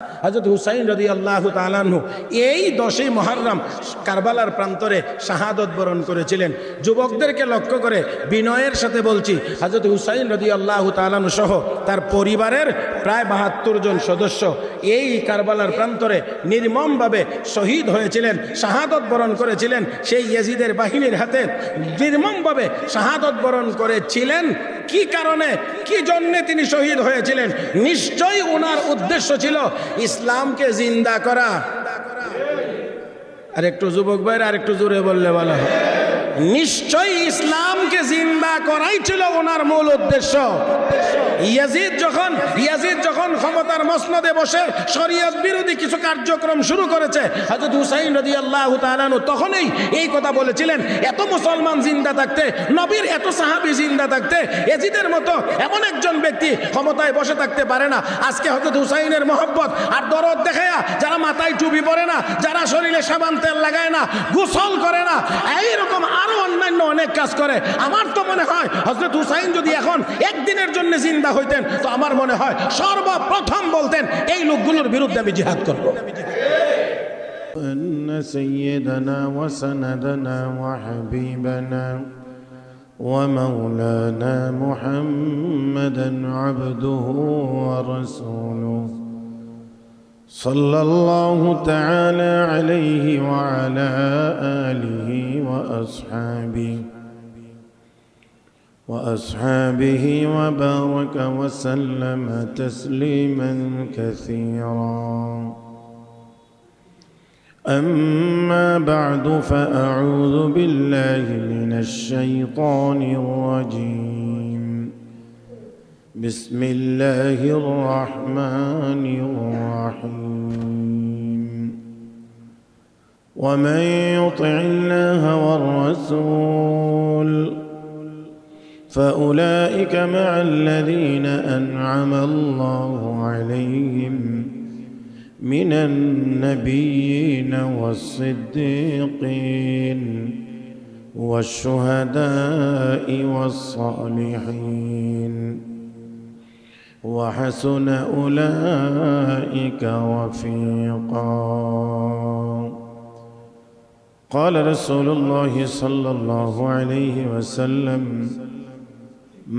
হযরত হুসাইন রাদিয়াল্লাহু তাআলা আনহু এই 10ই মুহররম কারবালার প্রান্তরে শাহাদত বরণ করেছিলেন। যুবকদেরকে লক্ষ্য করে বিনয়ের সাথে বলছি, হযরত হুসাইন রাদিয়াল্লাহু তাআলা আনহু সহ তার পরিবারের প্রায় 72 জন সদস্য এই কারবালার প্রান্তরে নির্মমভাবে শহীদ হয়েছিলেন, শাহাদত বরণ করেছিলেন। সেই ইয়াজিদের বাহিনীর হাতে নির্মমভাবে শাহাদত বরণ করেছিলেন। কি কারণে, কি জন্যে তিনি শহীদ হয়েছিলেন? নিশ্চয়ই ওনার উদ্দেশ্য ছিল ইসলামকে জিন্দা করা। আর একটু যুবক ভাইরা আর একটু জোরে বললে ভালো হয়। নিশ্চয়ই ইসলামকে জিন্দা করাই ছিল ওনার মূল উদ্দেশ্য। ইয়াজিদ যখন ক্ষমতার মসনদে বসে শরীয়ত বিরোধী কিছু কার্যক্রম শুরু করেছে, হযরত হুসাইন রাদিয়াল্লাহু তাআলা আনহু তখনই এই কথা বলেছিলেন, এত মুসলমান জিন্দা থাকতে, নবীর এত সাহাবী জিন্দা থাকতে ইয়াজিদের মতো এমন একজন ব্যক্তি ক্ষমতায় বসে থাকতে পারে না। আজকে হযরত হুসাইনের মহব্বত আর দরদ দেখায়া যারা মাথায় টুপি পরে না, যারা শরীরে সাবান তেল লাগায় না, গোসল করে না, এইরকম আরো অন্যান্য অনেক কাজ করে, আমার তো মনে হয় হযরত হুসাইন যদি এখন একদিনের জন্য জিন্দা হইতেন তো আমার মনে হয় সর্বপ্রথম বলতেন এই লোকগুলোর বিরুদ্ধে আমি জিহাদ করব। أن سيدنا وسندنا وحبيبنا ومولانا محمدا عبده ورسوله صلى الله تعالى عليه وعلى آله وأصحابه وبارك وسلم تسليما كثيرا. أما بعد فأعوذ بالله من الشيطان الرجيم. بسم الله الرحمن الرحيم. ومن يطع الله والرسول فأولئك مع الذين أنعم الله عليهم من النبيين والصديقين والشهداء والصالحين وحسن أولئك رفيقا. قال رسول الله صلى الله عليه وسلم: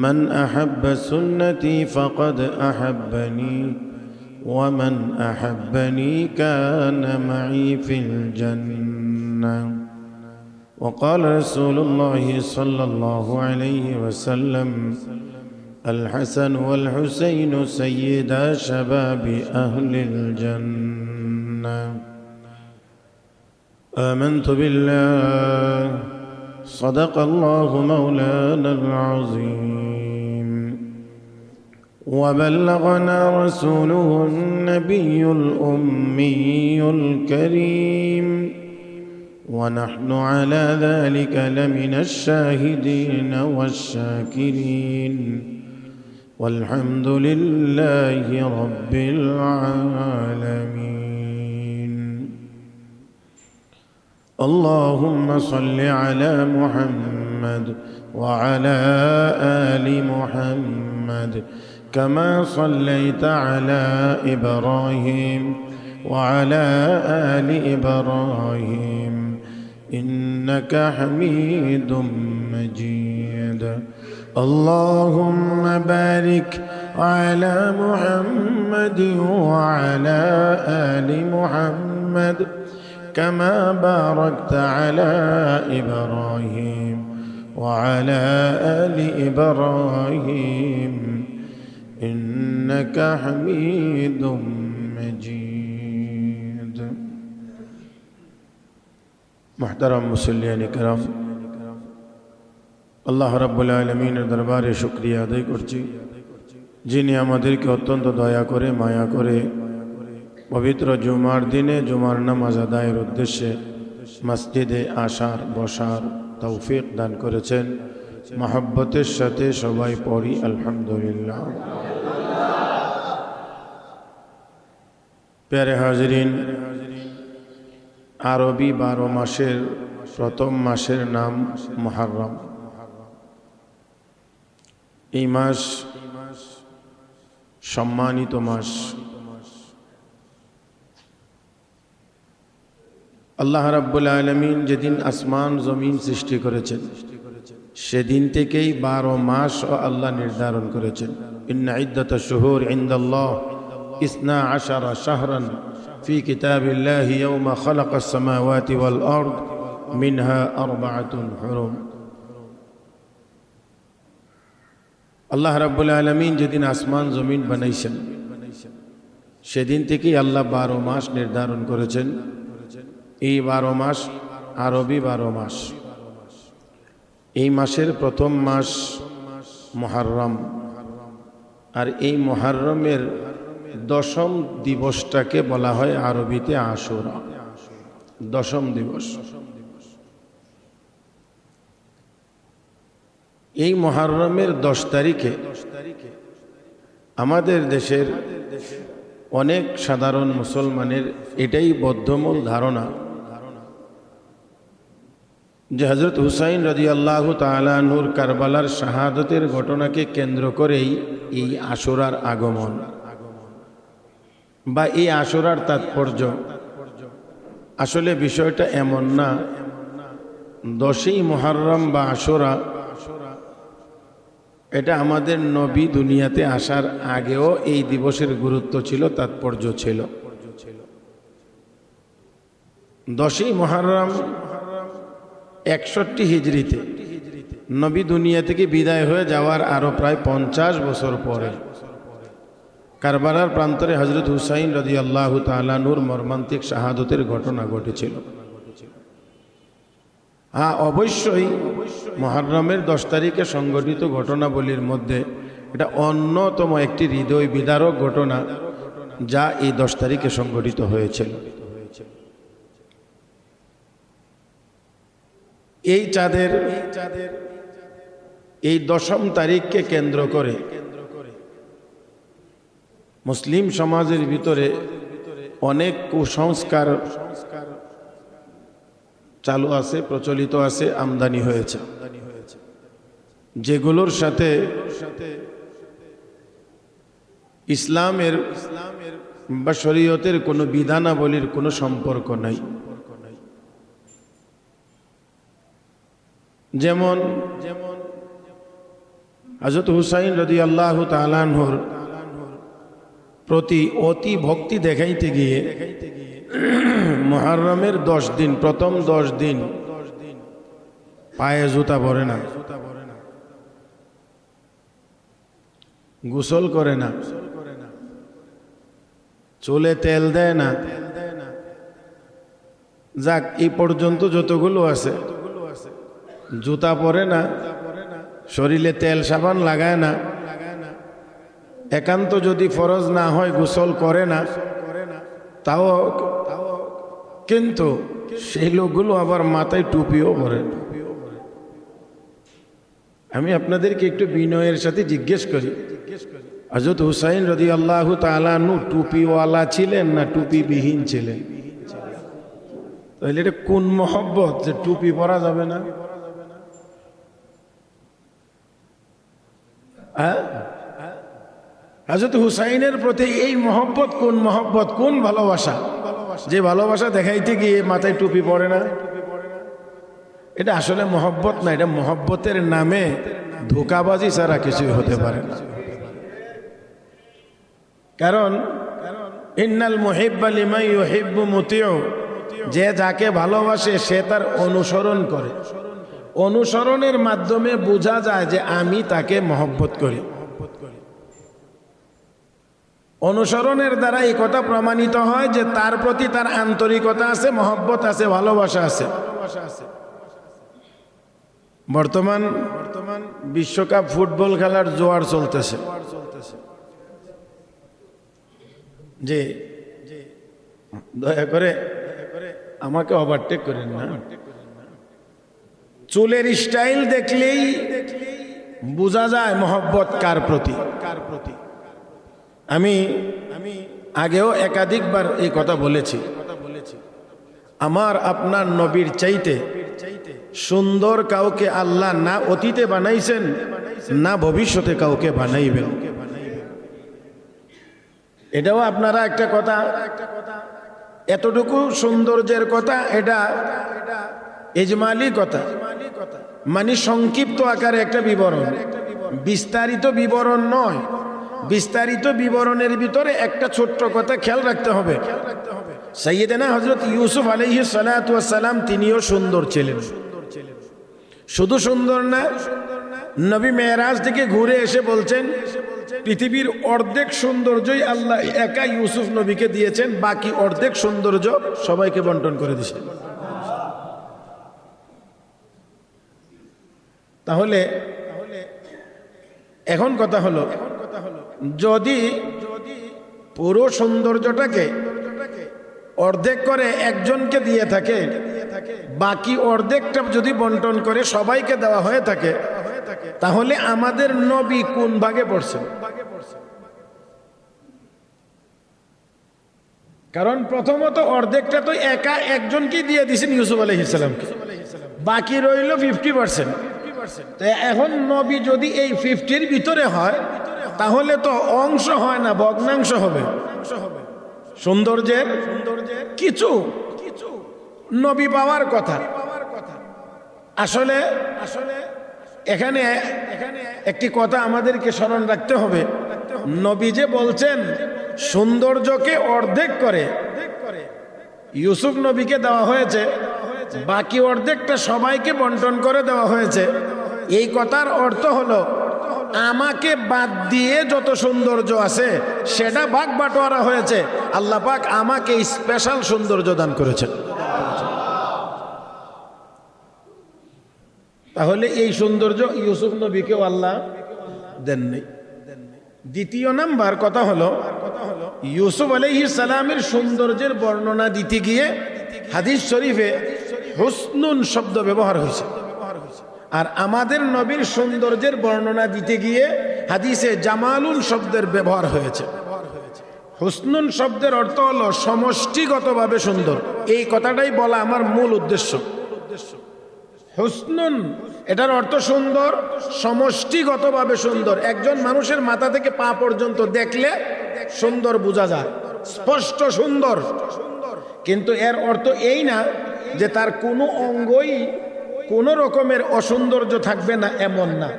من أحب سنتي فقد أحبني ومن أحبني كان معي في الجنة. وقال رسول الله صلى الله عليه وسلم: الحسن والحسين سيدا شباب أهل الجنة. آمنت بالله صدق الله مولانا العظيم وبلغنا رسوله النبي الأمي الكريم ونحن على ذلك لمن الشاهدين والشاكرين والحمد لله رب العالمين. اللهم صل على محمد وعلى آل محمد كما صليت على إبراهيم وعلى آل إبراهيم إنك حميد مجيد. اللهم بارك على محمد وعلى آل محمد كما باركت على إبراهيم وعلى آل إبراهيم إنك حميد مجيد. محترم মুসল্লিয়ান کرام, আল্লাহ রাব্বুল আলামিনের দরবারে শুকরিয়া আদায় করছি, যিনি আমাদেরকে অত্যন্ত দয়া করে মায়া করে পবিত্র জুমার দিনে জুমার নামাজ আদায়ের উদ্দেশ্যে মসজিদে আসার বসার তৌফিক দান করেছেন। মহব্বতের সাথে সবাই পড়ি আলহামদুলিল্লাহ। প্যারে হাজরিন, আরবি 12 মাসের প্রথম মাসের নাম মুহররম। এই মাস সম্মানিত মাস। আল্লাহ রাব্বুল আলামিন যেদিন আসমান জমিন সৃষ্টি করেছেন সেদিন থেকেই 12 মাস আল্লাহ নির্ধারণ করেছেন। ইন্না ইদ্দাতাশ শুহুর ইনদাল্লাহ 12 শাহরান ফি কিতাবিল্লাহি ইয়াওমা খালাকাস সামাওয়াতি ওয়াল আরদ মিনহা আরবাআতুন হুরুম। আল্লাহ রাব্বুল আলামিন যেদিন আসমান জমিন বানাইছেন সেদিন থেকেই আল্লাহ 12 মাস নির্ধারণ করেছেন। এই 12 মাস আরবি 12 মাস। এই মাসের প্রথম মাস মুহররম, আর এই মুহররমের দশম দিবসটাকে বলা হয় আরবিতে আশুরা, দশম দিবস। এই মুহররমের 10 তারিখে আমাদের দেশের অনেক সাধারণ মুসলমানের এটাই বদ্ধমূল ধারণা যে হযরত হুসাইন রাদিয়াল্লাহু তাআলা আনহুর কারবালার শাহাদতের ঘটনাকে কেন্দ্র করেই এই আশুরার আগমন বা এই আশুরার তাৎপর্য। আসলে বিষয়টা এমন না। 10ই মুহররম বা আশুরা এটা আমাদের নবী দুনিয়াতে আসার আগেও এই দিবসের গুরুত্ব ছিল, তাৎপর্য ছিল। 10ই মুহররম 61 হিজরিতে নবী দুনিয়া থেকে বিদায় হয়ে যাওয়ার আরো প্রায় 50 বছর পরে কারবালার প্রান্তরে হযরত হুসাইন রাদিয়াল্লাহু তাআলা আনহুর মর্মান্তিক শাহাদতের ঘটনা ঘটেছিল। হ্যাঁ, অবশ্যই মুহররমের 10 তারিখে সংঘটিত ঘটনাবলীর মধ্যে এটা অন্যতম একটি হৃদয় বিদারক ঘটনা যা এই 10 তারিখে সংঘটিত হয়েছিল। এই চাঁদের এই 10ম তারিখকে কেন্দ্র করে মুসলিম সমাজের ভিতরে অনেক কুসংস্কার চালু আছে, প্রচলিত আছে, আমদানি হয়েছে, যেগুলোর সাথে ইসলামের বা শরীয়তের কোনো বিধানাবলীর কোনো সম্পর্ক নাই। যেমন হযরত হুসাইন রাদিয়াল্লাহু তাআলা আনহুর প্রতি অতি ভক্তি দেখাইতে গিয়ে মুহররমের 10 দিন, প্রথম 10 দিন পায়ে জুতা পরে না, গোসল করে না, চুলে তেল দেয় না। যাক, এই পর্যন্ত যতগুলো আছে, জুতা পরে না, শরীরে তেল সাবান লাগায় না, একান্ত যদি ফরজ না হয় গোসল করে না, তাও কিন্তু সেই লোকগুলো আবার মাথায় টুপিও পরে। আমি আপনাদেরকে একটু বিনয়ের সাথে জিজ্ঞেস করি, হযরত হুসাইন রাদিয়াল্লাহু তাআলা আনহু টুপিওয়ালা ছিলেন না টুপিবিহীন ছিলেন? তাহলে এটা কোন মহব্বত যে টুপি পরা যাবে না? হযরত হুসাইনের প্রতি এই মহব্বত কোন মহব্বত, কোন ভালোবাসা, যে ভালোবাসা দেখাইতে গিয়ে মাথায় টুপি পরে না? এটা আসলে মহব্বত না, এটা মহব্বতের নামে ধোঁকাবাজি ছাড়া কিছুই হতে পারে না। কারণ ইন্নাল মুহিব্বা লিমান ইউহিব্বু মুতিউ, যে যাকে ভালোবাসে সে তার অনুসরণ করে। অনুসরণের মাধ্যমে বোঝা যায় যে আমি তাকে মহব্বত করি। অনুসরণের দ্বারা এই কথা প্রমাণিত হয় যে তার প্রতি তার আন্তরিকতা আছে, মহব্বত আছে, ভালোবাসা আছে। বর্তমান বিশ্বকাপ ফুটবল খেলার জোয়ার চলতেছে, যে দয়া করে আমাকে ওভারটেক করেন না। চুলের স্টাইল দেখলেই বোঝা যায় মহব্বত কার প্রতি। আমি আগেও একাধিকবার এই কথা বলেছি, আমার আপনার নবীর চাইতে সুন্দর কাউকে আল্লাহ না অতীতে বানাইছেন, না ভবিষ্যতে কাউকে বানাইবেন। এটাও আপনারা একটা কথা এতটুকু সৌন্দর্যের কথা এটা ইজমালি কথা, মানে সংক্ষিপ্ত আকারে একটা বিবরণ, বিস্তারিত বিবরণ নয়। বিস্তারিত বিবরণের ভিতরে একটা ছোট্ট কথা খেয়াল রাখতে হবে। সাইয়েদেনা হযরত ইউসুফ আলাইহিস সালাতু ওয়াস সালাম তিনিও সুন্দর ছিলেন। শুধু সুন্দর না, নবী মেরাজ থেকে ঘুরে এসে বলছেন পৃথিবীর অর্ধেক সৌন্দর্যই আল্লাহ একা ইউসুফ নবীকে দিয়েছেন, বাকি অর্ধেক সৌন্দর্য সবাইকে বন্টন করে দিয়েছেন। তাহলে এখন কথা হলো, যদি পুরো সৌন্দর্যটাকে অর্ধেক করে একজনকে দিয়ে থাকে, বাকি অর্ধেকটা যদি বন্টন করে সবাইকে দেওয়া হয়ে থাকে, তাহলে আমাদের নবী কোন ভাগে পড়ছেন? কারণ প্রথমত অর্ধেকটা তো একা একজনকেই দিয়ে দিয়েছেন ইউসুফ আলাইহিস সালামকে, বাকি রইল 50%। এখন নবী যদি এই 50-র ভিতরে হয়, তাহলে তো অংশ হয় না, ভগ্নাংশ হবে। সৌন্দর্যের কিছু নবী পাওয়ার কথা। আসলে এখানে একটি কথা আমাদেরকে স্মরণ রাখতে হবে। নবী যে বলছেন সৌন্দর্যকে অর্ধেক করে ইউসুফ নবীকে দেওয়া হয়েছে, বাকি অর্ধেকটা সবাইকে বন্টন করে দেওয়া হয়েছে, এই কথার অর্থ হলো আমাকে বাদ দিয়ে যত সৌন্দর্য আছে সেটা ভাগ বাটোয়ারা হয়েছে, আল্লাহ পাক আমাকে স্পেশাল সৌন্দর্য দান করেছেন। তাহলে এই সৌন্দর্য ইউসুফ নবীকেও আল্লাহ দেননি। দ্বিতীয় নাম্বার কথা হলো, ইউসুফ আলাইহিস সালামের সৌন্দর্যের বর্ণনা দিতে গিয়ে হাদিস শরীফে হুসনুন শব্দ ব্যবহার হয়েছে, আর আমাদের নবীর সৌন্দর্যের বর্ণনা দিতে গিয়ে হাদিসে জামালুন শব্দের ব্যবহার হয়েছে। হুসনুন শব্দের অর্থ হলো সমষ্টিগতভাবে সুন্দর, এই কথাটাই বলা আমার মূল উদ্দেশ্য। হুসনুন এটার অর্থ সুন্দর, সমষ্টিগতভাবে সুন্দর। একজন মানুষের মাথা থেকে পা পর্যন্ত দেখলে সুন্দর বোঝা যায়, স্পষ্ট সুন্দর। কিন্তু এর অর্থ এই না যে তার কোনো অঙ্গই কোনো রকমের অসৌন্দর্য থাকবে না, এমন না।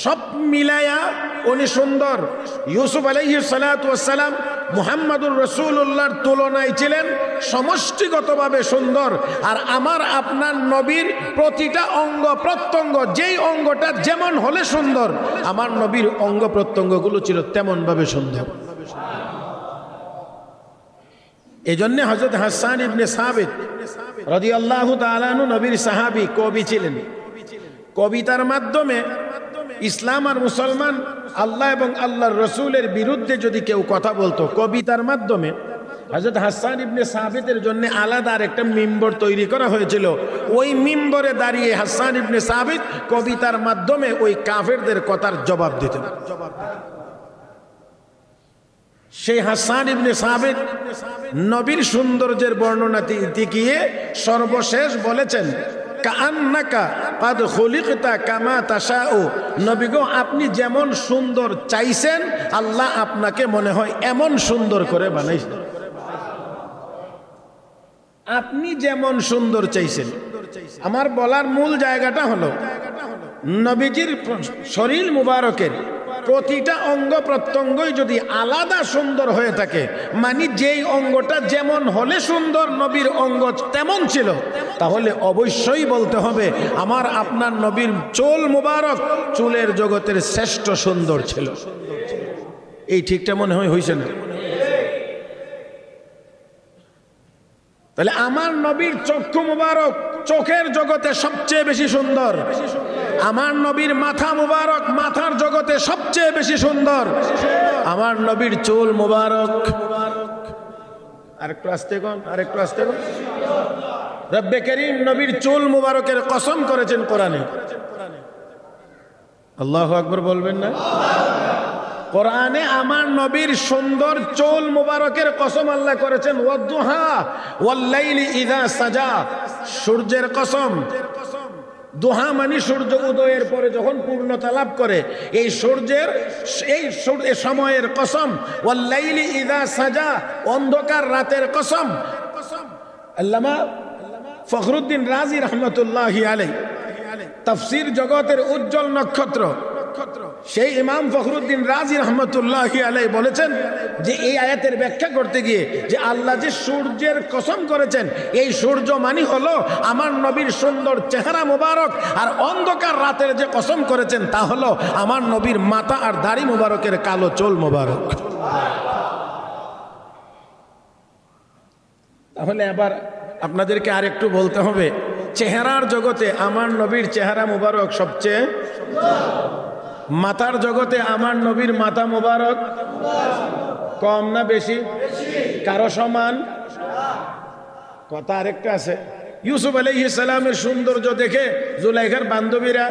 সব মিলায়া উনি সুন্দর। ইউসুফ আলাইহিস সালাতু ওয়াস সালাম মুহাম্মাদুর রাসূলুল্লাহর তুলনায় ছিলেন সমষ্টিগতভাবে সুন্দর। আর আমার আপনার নবীর প্রতিটা অঙ্গ প্রত্যঙ্গ, যেই অঙ্গটা যেমন হলে সুন্দর, আমার নবীর অঙ্গ প্রত্যঙ্গগুলো ছিল তেমনভাবে সুন্দর। এই জন্য হযরত হাসান ইবনে সাবিত রাদিয়াল্লাহু তাআলা আনহু নবীর সাহাবী, কবি ছিলেন। কবিতার মাধ্যমে ইসলাম আর মুসলমান, আল্লাহ এবং আল্লাহর রসুলের বিরুদ্ধে যদি কেউ কথা বলতো, কবিতার মাধ্যমে হযরত হাসান ইবনে সাবিতের জন্য আলাদা আর একটা মিম্বর তৈরি করা হয়েছিল। ওই মিম্বরে দাঁড়িয়ে হাসান ইবনে সাবিত কবিতার মাধ্যমে ওই কাফেরদের কথার জবাব দিতেন। সেই হাসান ইবনে সাবিত নবীর সৌন্দর্যের বর্ণনা দিতে গিয়ে সর্বশেষ বলেছেন, কাআন্নাকা কাদ খুলিকতা কামা তাশাউ, নবী গো আপনি যেমন সুন্দর চাইছেন, আল্লাহ আপনাকে মনে হয় এমন সুন্দর করে বানাইছেন। আপনি যেমন সুন্দর চাইছেন। আমার বলার মূল জায়গাটা হলো, নবীজির শরীর মুবারকের প্রতিটা অঙ্গ প্রত্যঙ্গই যদি আলাদা সুন্দর হয়ে থাকে, মানে যেই অঙ্গটা যেমন হলে সুন্দর নবীর অঙ্গ তেমন ছিল, তাহলে অবশ্যই বলতে হবে আমার আপনার নবীর চুল মুবারক চুলের জগতের শ্রেষ্ঠ সুন্দর ছিল। এই ঠিকটা মনে হয় হয়েছে না? তাহলে আমার নবীর চক্ষু মুবারক চোখের জগতে সবচেয়ে বেশি সুন্দর। আমার নবীর মাথা মুবারক মাথার জগতে সবচেয়ে বেশি সুন্দর। আমার নবীর চুল মুবারক, আরেকটু আস্তে কোন, আরেকটু আস্তে কোন। রব্বে করিম নবীর চুল মুবারকের কসম করেছেন কোরআনে। আল্লাহু আকবার বলবেন না? কোরআনে আমার নবীর সুন্দর চুল মুবারকের কসম আল্লাহ করেছেন। ওয়াদুহা ওয়াল্লাইলি ইযা সাজা, সূর্যের কসম। দুহা মানে সূর্য উদয়ের পরে যখন পূর্ণতা লাভ করে, এই সূর্যের এই সময়ের কসম। ওয়াল্লাইলি ইযা সাজা, অন্ধকার রাতের কসম। আল্লামা ফখরুদ্দিন রাজি রহমতুল্লাহি আলাইহি তাফসীর জগতের উজ্জ্বল নক্ষত্র সেই ইমাম ফখরুদ্দিন রাজি রহমতুল্লাহি আলাইহি বলেছেন যে এই আয়াতের ব্যাখ্যা করতে গিয়ে যে আল্লাহ যে সূর্যের কসম করেছেন, এই সূর্য মানে হলো আমার নবীর সুন্দর চেহারা মুবারক, আর অন্ধকার রাতের যে কসম করেছেন তা হলো আমার নবীর মাথা আর দাড়ি মুবারকের কালো চুল মুবারক। তাহলে এবার আপনাদেরকে আরেকটু বলতে হবে, চেহারার জগতে আমার নবীর চেহারা মুবারক সবচেয়ে, মাথার জগতে আমার নবীর মাথা মুবারক কম না বেশি, কারো সমান? কথা আরেকটা আছে, ইউসুফ আলাইহিস সালামের সৌন্দর্য দেখে জুলাইখার বান্ধবীরা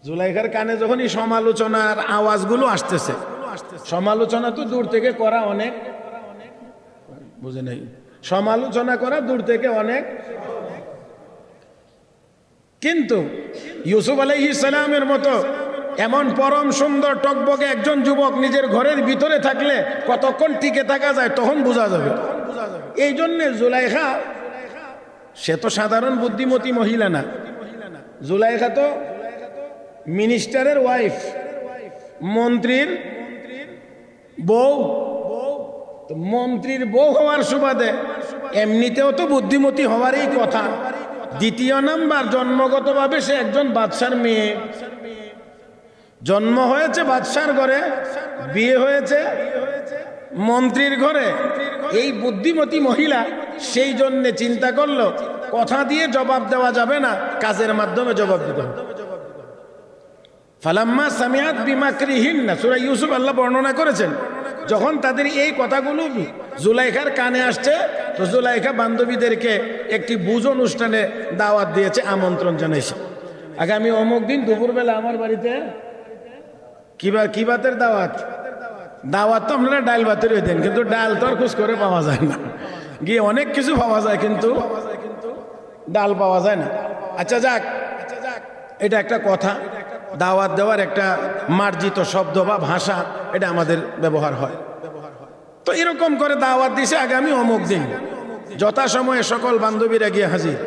জুলাইখার কানে যখনই সমালোচনার আওয়াজগুলো আসতেছে, সমালোচনা তো দূর থেকে করা অনেক, বুঝে নাই, সমালোচনা করা দূর থেকে অনেক, কিন্তু ইউসুফ আলাইহিস সালামের মতো এমন পরম সুন্দর টকবকে একজন যুবক নিজের ঘরের ভিতরে থাকলে কতক্ষণ টিকে থাকা যায় তখন বোঝা যাবে। এই জন্যে জুলাইখা, সে তো সাধারণ বুদ্ধিমতী মহিলা না, জুলাইখা তো মিনিস্টারের ওয়াইফ, মন্ত্রীর বউ। তো মন্ত্রীর বউ হওয়ার সুবাদে এমনিতেও তো বুদ্ধিমতী হওয়ারই কথা। দ্বিতীয় নাম্বার, জন্মগতভাবে সে একজন বাদশার মেয়ে, জন্ম হয়েছে বাদশার ঘরে, বিয়ে হয়েছে মন্ত্রীর ঘরে। এই বুদ্ধিমতী মহিলা সেই জন্যে চিন্তা করলো কথা দিয়ে জবাব দেওয়া যাবে না, কাজের মাধ্যমে জবাব দিতে হবে। ফালাম্মা সামিআত বিমাকরিহিন্না, সূরা ইউসুফ আল্লাহ বর্ণনা করেছেন, যখন তাদের এই কথাগুলো জুলাইখার কানে আসছে, তো জুলাইখা বান্ধবীদেরকে একটি বুঝ অনুষ্ঠানে দাওয়াত দিয়েছে, আমন্ত্রণ জানাইছে। আগামী অমুক দিন দুপুরবেলা আমার বাড়িতে কি ভাতের দাওয়াত? দাওয়াত তো আপনারা ডাল ভাতের দেন, কিন্তু ডাল তো আর খুশ করে পাওয়া যায় না, গিয়ে অনেক কিছু পাওয়া যায় কিন্তু ডাল পাওয়া যায় না। আচ্ছা যাক, এটা একটা কথা, দাওয়াত দেওয়ার একটা মার্জিত শব্দ বা ভাষা, এটা আমাদের ব্যবহার হয়। তো এরকম করে দাওয়াত দিছে আগামী অমুক দিন, যথাসময়ে সকল বান্ধবীরা গিয়ে হাজির।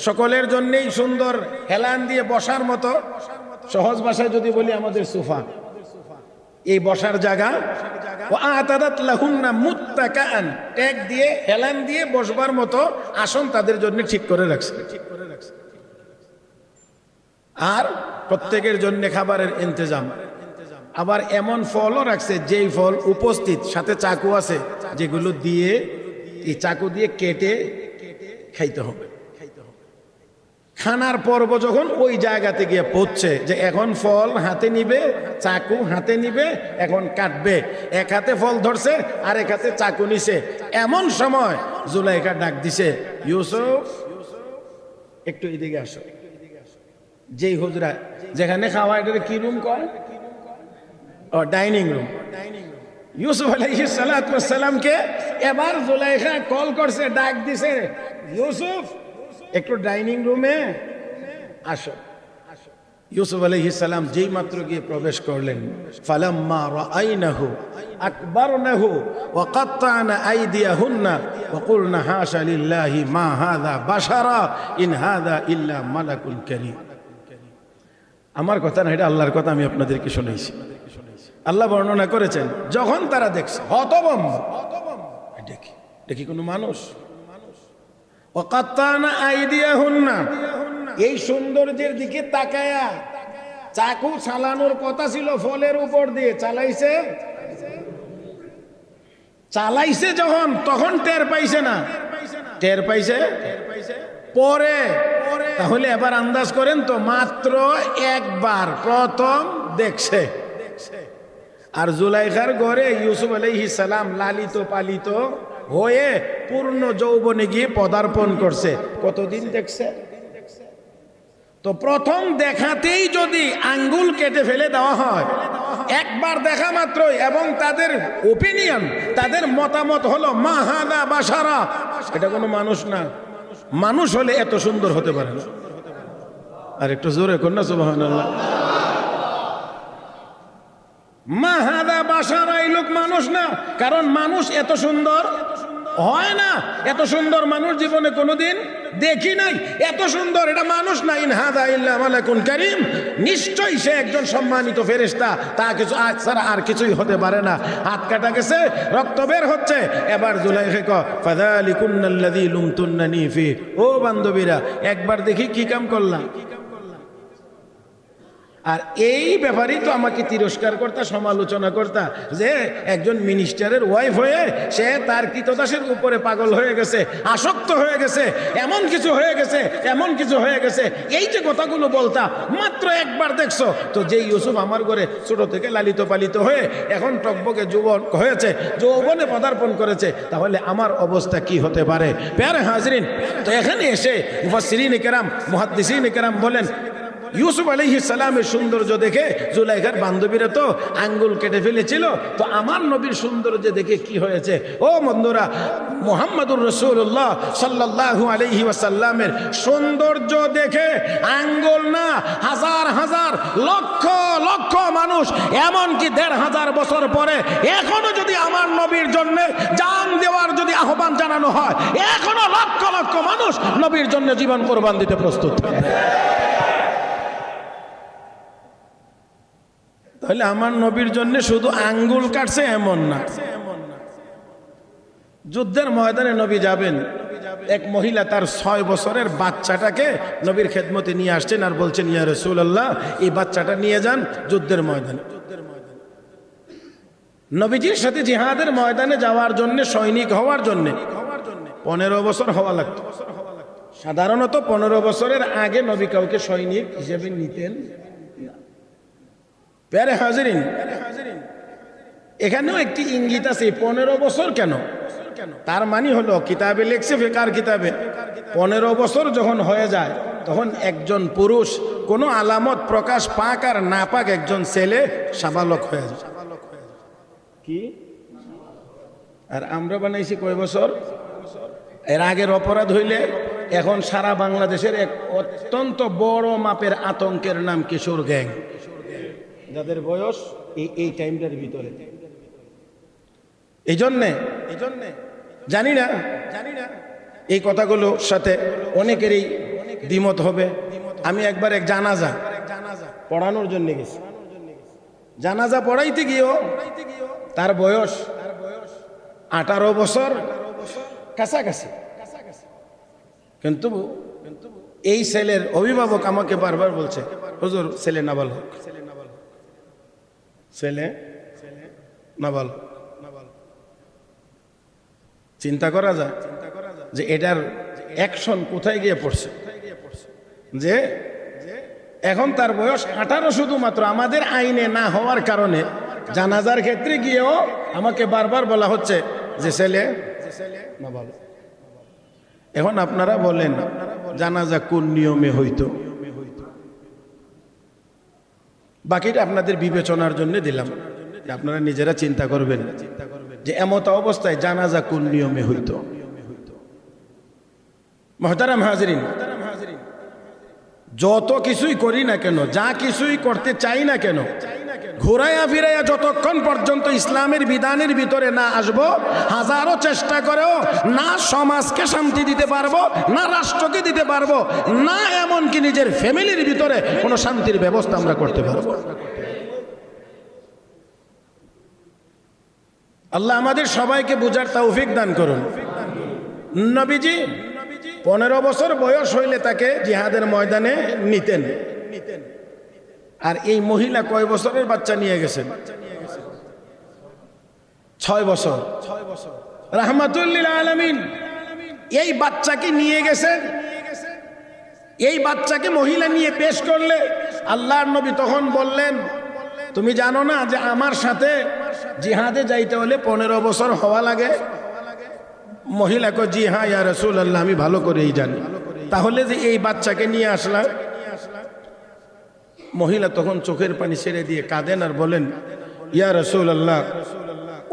সকলের জন্যেই সুন্দর হেলান দিয়ে বসার মতো, সহজ ভাষায় যদি বলি আমাদের সোফা, এই বসার জায়গা, ও আতাদাত লাহুন্না মুত্তাকাআন, ট্যাগ দিয়ে হেলান দিয়ে বসবার মতো আসন তাদের জন্য ঠিক করে রাখছে। আর প্রত্যেকের জন্য খাবারের ইন্তজাম, আবার এমন ফলও রাখছে যেই ফল উপস্থিত সাথে চাকু আছে, যেগুলো দিয়ে এই চাকু দিয়ে কেটে খাইতে হবে। খানার পর্ব যখন ওই জায়গাতে গিয়ে পৌঁছছে যে এখন ফল হাতে নিবে, চাকু হাতে নিবে, এখন কাটবে, এক হাতে ফল ধরছে আর এক হাতে চাকু নিছে, এমন সময় জুলাইখা ডাক দিছে, ইউসুফ একটু এদিকে আসো। যেই হুজরা যেখানে খাওয়া, এটা কি রুম কয়? ও ডাইনিং রুম। ইউসুফ আলাইহিস সালামকে এবার জুলাইখা কল করছে, ডাক দিছে, ইউসুফ একটু ডাইনিং রুমে আসো। ইউসুফ আলাইহিস সালাম যেই মাত্র গিয়ে প্রবেশ করলেন, ফালাম্মা রাআইনাহু আকবারনাহু ওয়া কাত্তানা আইদিয়াহুন্না ওয়া কুলনা হাশা লিল্লাহি মা হাযা বাশারা ইন হাযা ইল্লা মালাকুল কারীম। আমার কথা না, এটা আল্লাহর কথা, আমি আপনাদেরকে শোনাইছি। আল্লাহ বর্ণনা করেছেন, যখন তারা দেখছে হতভম্ব, দেখি কোনো মানুষ, ওয়াকাত্তানা আইদিয়াহুন্না, এই সৌন্দর্যের দিকে তাকায়া চাকু চালানোর কথা ছিল ফলের উপর দিয়ে, চালাইছে যখন, তখন টের পাইছে না, টের পাইছে পরে। তাহলে এবার আন্দাজ করেন তো, মাত্র একবার প্রথম দেখছে। আর জুলাইখার ঘরে ইউসুফ আলাইহিস সালাম লালিত পালিত হয়ে পূর্ণ যৌবনে গিয়ে পদার্পণ করছে। কতদিন দেখছে? তো প্রথম দেখাতেই যদি আঙ্গুল কেটে ফেলে দেওয়া হয়, একবার দেখা মাত্রই, এবং তাদের ওপিনিয়ন, তাদের মতামত হলো মা হাযা বাশারা, এটা কোনো মানুষ না, মানুষ হলে এত সুন্দর হতে পারে না। আর একটু জোরে কর না সুবহানাল্লাহ। মা হাদা বাশারা, এই লোক মানুষ না। কারণ মানুষ এত সুন্দর হয় না, এত সুন্দর মানুষ জীবনে কোনোদিন দেখি নাই। এত সুন্দর এটা মানুষ না। ইন হাদা ইল্লা মালাকুন কারীম, নিশ্চয়ই সে একজন সম্মানিত ফেরেশতা, তা কিছু আজ ছাড়া আর কিছুই হতে পারে না। হাত কাটা গেছে, রক্ত বের হচ্ছে। এবার জুলাইখা কয় ফাযালিকুন্নাল্লাযী লুমতুন্নানি ফি, ও বান্ধবীরা একবার দেখি কি কাম করলাম। আর এই ব্যাপারেই তো আমাকে তিরস্কার করতা, সমালোচনা করতা, যে একজন মিনিস্টারের ওয়াইফ হয়ে সে তার কৃতদাসের উপরে পাগল হয়ে গেছে, আসক্ত হয়ে গেছে, এমন কিছু হয়ে গেছে, এমন কিছু হয়ে গেছে। এই যে কথাগুলো বলতা, মাত্র একবার দেখছো তো, যে ইউসুফ আমার ঘরে ছোট থেকে লালিত পালিত হয়ে এখন টকবকে যুবন হয়েছে, যৌবনে পদার্পণ করেছে, তাহলে আমার অবস্থা কি হতে পারে? প্যারে হাজরিন, তো এখানে এসে মুফাসসিরিন কেরাম, মুহাদ্দিসিন কেরাম বলেন, ইউসুফ আলাইহিস সালামের সৌন্দর্য দেখে জুলাইখার বান্ধবীরা তো আঙ্গুল কেটে ফেলেছিল। তো আমার নবীর সৌন্দর্য দেখে কি হয়েছে? ও বন্ধুরা, মুহাম্মদুর রাসূলুল্লাহ সাল্লাল্লাহু আলাইহি ওয়াসাল্লামের সৌন্দর্য দেখে আঙ্গুল না, হাজার হাজার লক্ষ লক্ষ মানুষ, এমনকি ১৫০০ বছর পরে এখনো যদি আমার নবীর জন্য জান দেওয়ার যদি আহ্বান জানানো হয়, এখনো লক্ষ লক্ষ মানুষ নবীর জন্য জীবন কোরবান দিতে প্রস্তুত থাকবে। তাহলে আমার নবীর জন্য শুধু আঙ্গুল কাটছে এমন না, যুদ্ধের ময়দানে নবী যাবেন, এক মহিলা তার ৬ বছরের বাচ্চাটাকে নবীর খেদমতে নিয়ে আসছেন আর বলছেন, ইয়া রাসূলুল্লাহ এই বাচ্চাটা নিয়ে যান যুদ্ধের ময়দানে। নবীজির সাথে জিহাদের ময়দানে যাওয়ার জন্য, সৈনিক হওয়ার জন্য ১৫ বছর হওয়া লাগত। সাধারণত ১৫ বছরের আগে নবী কাউকে সৈনিক হিসেবে নিতেন। প্যারে হাজিরিন, এখানেও একটি ইঙ্গিত আছে। ১৫ বছর কেন? তার মানে হলো, কিতাবে লেখছে, ফিকার কিতাবে, ১৫ বছর যখন হয়ে যায় তখন একজন পুরুষ কোনো আলামত প্রকাশ পাক আর না পাক একজন ছেলে সাবালক হয়ে যায়। কি? আর আমরা বানাইছি কয় বছর? এর আগের অপরাধ হইলে এখন সারা বাংলাদেশের এক অত্যন্ত বড় মাপের আতঙ্কের নাম কিশোর গ্যাং, যাদের বয়স এই টাইমটার ভিতরে। এই জন্যে জানি না এই কথাগুলোর সাথে অনেকেরই দ্বিমত হবে। আমি একবার এক জানাজা পড়ানোর জন্য গেছি। জানাজা পড়াইতে গিয়েও তার বয়স 18 বছর কাছাকাছি, কিন্তু এই ছেলের অভিভাবক আমাকে বারবার বলছে, হুজুর ছেলে নাবালক, ছেলে নাবালক। চিন্তা করা যায় যে এটার অ্যাকশন কোথায় গিয়ে পড়ছে, যে এখন তার বয়স 18 শুধুমাত্র আমাদের আইনে না হওয়ার কারণে জানাজার ক্ষেত্রে গিয়েও আমাকে বারবার বলা হচ্ছে যে ছেলে নাবালক। এখন আপনারা বলেন জানাজা কোন নিয়মে হইতো? বাকিটা আপনাদের বিবেচনার জন্য দিলাম, আপনারা নিজেরা চিন্তা করবেন যে এমত অবস্থায় জানাজা কোন নিয়মে হইতো। মুহতারাম হাজিরিন, যত কিছুই করি না কেন, যা কিছুই করতে চাই না কেন, ঘুরাইয়া ফিরাইয়া যতক্ষণ পর্যন্ত ইসলামের বিধানের ভিতরে না আসব, হাজারো চেষ্টা করেও না সমাজকে শান্তি দিতে পারবো, না রাষ্ট্রকে দিতে পারবো, না এমনকি নিজের ফ্যামিলির ভিতরে কোনো শান্তির ব্যবস্থা আমরা করতে পারবো। আল্লাহ আমাদের সবাইকে বুঝার তৌফিক দান করুন। নবীজি 15 বছর বয়স হইলে তাকে জিহাদের ময়দানে নিতেন। আর এই মহিলা কয় বছরের বাচ্চা নিয়ে গেছেন? 6 বছর। রাহমাতুল লিল আলামিন এই বাচ্চাকে নিয়ে গেছেন। এই বাচ্চাকে মহিলা নিয়ে পেশ করলে আল্লাহর নবী তখন বললেন, তুমি জানো না যে আমার সাথে জিহাদে যাইতে হলে 15 বছর হওয়া লাগে? মহিলা কো, জি হ্যাঁ ইয়া রাসূলুল্লাহ, আমি ভালো করেই জানি। তাহলে যে এই বাচ্চাকে নিয়ে আসলাম? মহিলা তখন চোখের পানি ছেড়ে দিয়ে কাঁদেন আর বলেন, ইয়া রাসূলুল্লাহ,